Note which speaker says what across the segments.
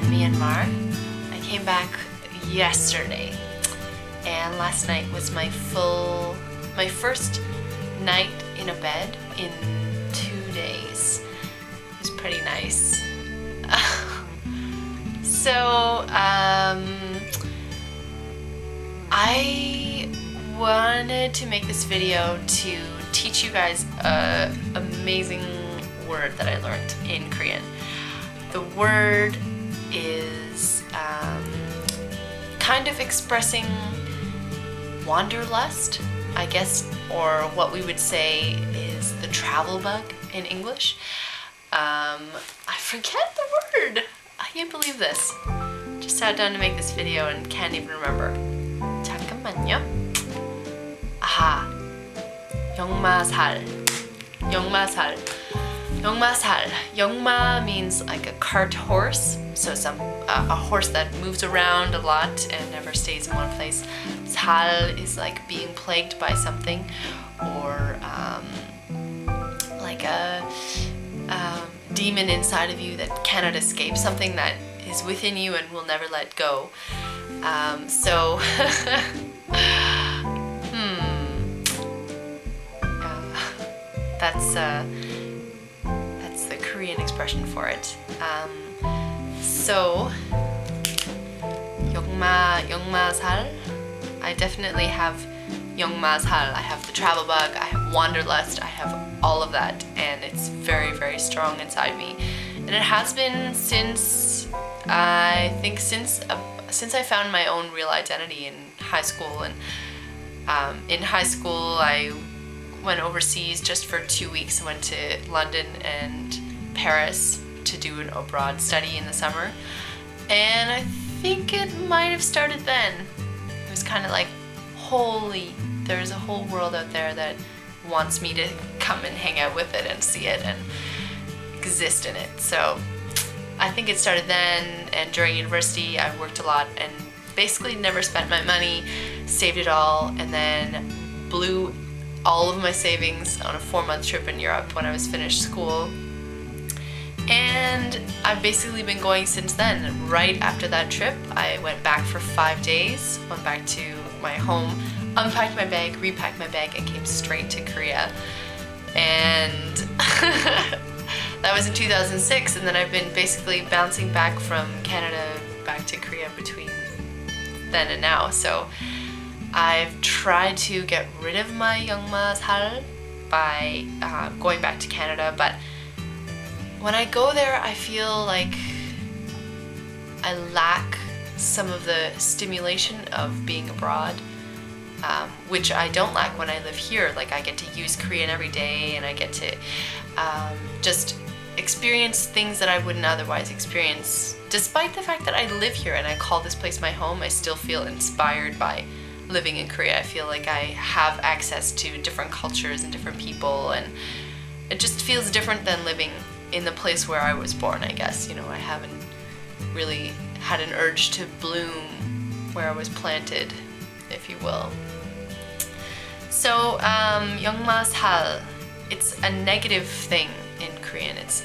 Speaker 1: Myanmar. I came back yesterday, and last night was my first night in a bed in 2 days. It was pretty nice. So, I wanted to make this video to teach you guys an amazing word that I learned in Korean. The word is kind of expressing wanderlust, I guess, or what we would say is the travel bug in English. I forget the word. I can't believe this. Just sat down to make this video and can't even remember. 잠깐만요. Aha. 영마살. 영마살. 영마살. 영마 means like a cart horse, so a horse that moves around a lot and never stays in one place. Sal is like being plagued by something, or like a demon inside of you that cannot escape, something that is within you and will never let go. That's the Korean expression for it. So 영마살. I definitely have 영마살. I have the travel bug. I have wanderlust. I have all of that, and it's very, very strong inside me. And it has been since I think since I found my own real identity in high school. And in high school, I went overseas just for 2 weeks. I went to London and Paris to do an abroad study in the summer, and I think it might have started then. It was kind of like, holy, there's a whole world out there that wants me to come and hang out with it and see it and exist in it. So I think it started then, and during university I worked a lot and basically never spent my money, saved it all, and then blew all of my savings on a 4-month trip in Europe when I was finished school. And I've basically been going since then. Right after that trip, I went back for 5 days, went back to my home, unpacked my bag, repacked my bag, and came straight to Korea. And that was in 2006, and then I've been basically bouncing back from Canada back to Korea between then and now. So I've tried to get rid of my 영마살 by going back to Canada, but when I go there, I feel like I lack some of the stimulation of being abroad, which I don't lack when I live here. Like, I get to use Korean every day, and I get to just experience things that I wouldn't otherwise experience. Despite the fact that I live here and I call this place my home, I still feel inspired by living in Korea. I feel like I have access to different cultures and different people, and it just feels different than living in the place where I was born, I guess. You know, I haven't really had an urge to bloom where I was planted, if you will. So, 영마살, it's a negative thing in Korean. It's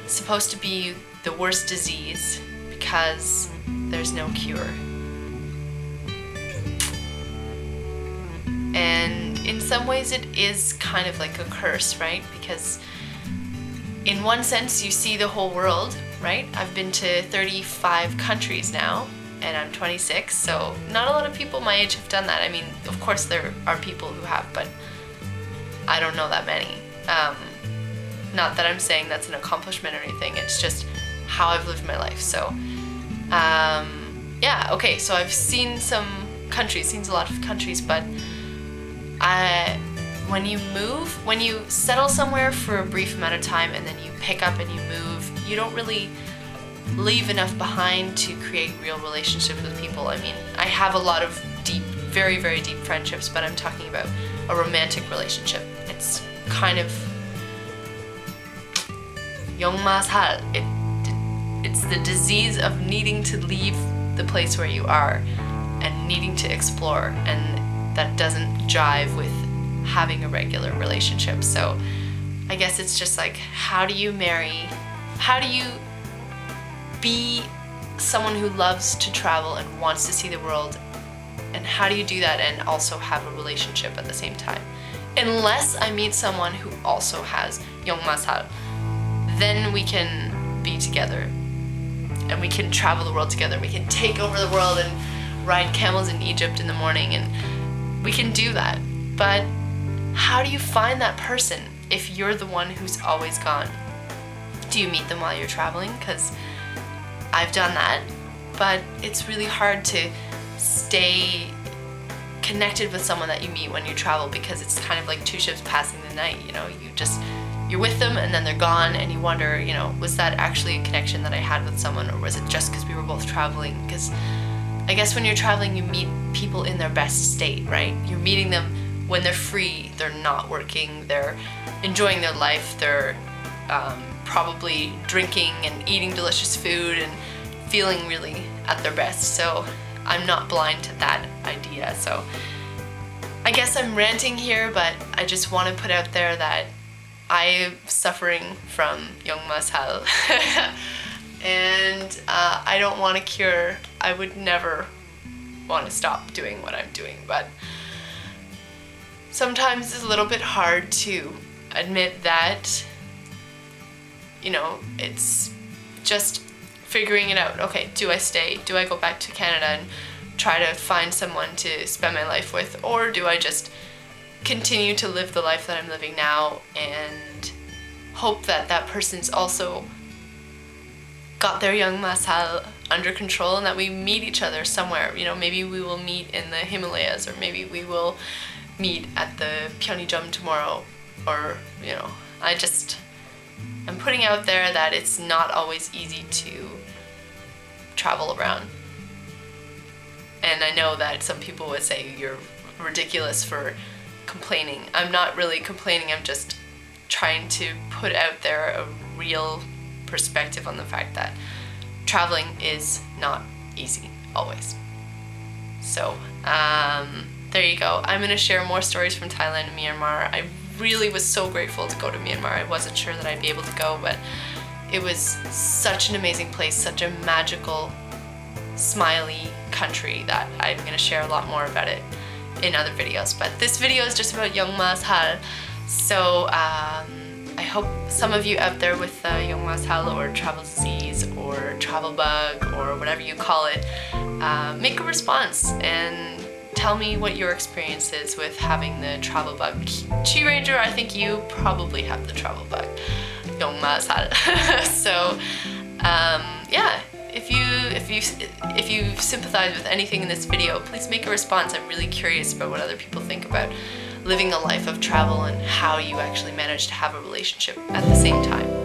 Speaker 1: supposed to be the worst disease because there's no cure. And in some ways it is kind of like a curse, right? Because in one sense you see the whole world, right? I've been to 35 countries now, and I'm 26, so not a lot of people my age have done that. I mean, of course there are people who have, but I don't know that many. Not that I'm saying that's an accomplishment or anything, it's just how I've lived my life. So yeah, okay, so I've seen some countries, seen a lot of countries, but when you move, when you settle somewhere for a brief amount of time and then you pick up and you move, you don't really leave enough behind to create real relationships with people. I mean, I have a lot of deep, very, very deep friendships, but I'm talking about a romantic relationship. It's kind of 영마살. It's the disease of needing to leave the place where you are and needing to explore, and that doesn't jive with having a regular relationship. So I guess it's just like, how do you marry, how do you be someone who loves to travel and wants to see the world? And how do you do that and also have a relationship at the same time? Unless I meet someone who also has Yongmasal, then we can be together and we can travel the world together. We can take over the world and ride camels in Egypt in the morning, and we can do that. But how do you find that person if you're the one who's always gone? Do you meet them while you're traveling? Because I've done that, but it's really hard to stay connected with someone that you meet when you travel, because it's kind of like two ships passing the night, you know. You're with them and then they're gone, and you wonder, you know, was that actually a connection that I had with someone, or was it just because we were both traveling? Because I guess when you're traveling, you meet people in their best state, right? You're meeting them when they're free, they're not working, they're enjoying their life, they're probably drinking and eating delicious food and feeling really at their best. So I'm not blind to that idea. So I guess I'm ranting here, but I just want to put out there that I'm suffering from Yongmasal and I don't want a cure. I would never want to stop doing what I'm doing, but sometimes it's a little bit hard to admit that, you know, it's just figuring it out. Okay, do I stay? Do I go back to Canada and try to find someone to spend my life with? Or do I just continue to live the life that I'm living now and hope that that person's also got their Yongmasal under control and that we meet each other somewhere? You know, maybe we will meet in the Himalayas, or maybe we will meet at the Pyeongjam tomorrow, or, you know, I'm putting out there that it's not always easy to travel around. And I know that some people would say you're ridiculous for complaining. I'm not really complaining, I'm just trying to put out there a real perspective on the fact that traveling is not easy, always. So, there you go. I'm gonna share more stories from Thailand and Myanmar. I really was so grateful to go to Myanmar. I wasn't sure that I'd be able to go, but it was such an amazing place, such a magical, smiley country that I'm gonna share a lot more about it in other videos. But this video is just about Yongmasal. So I hope some of you out there with Yongmasal or travel disease or travel bug or whatever you call it, make a response and tell me what your experience is with having the travel bug. Chi Ranger, I think you probably have the travel bug. Yongmasal. So yeah, if you sympathize with anything in this video, please make a response. I'm really curious about what other people think about living a life of travel and how you actually manage to have a relationship at the same time.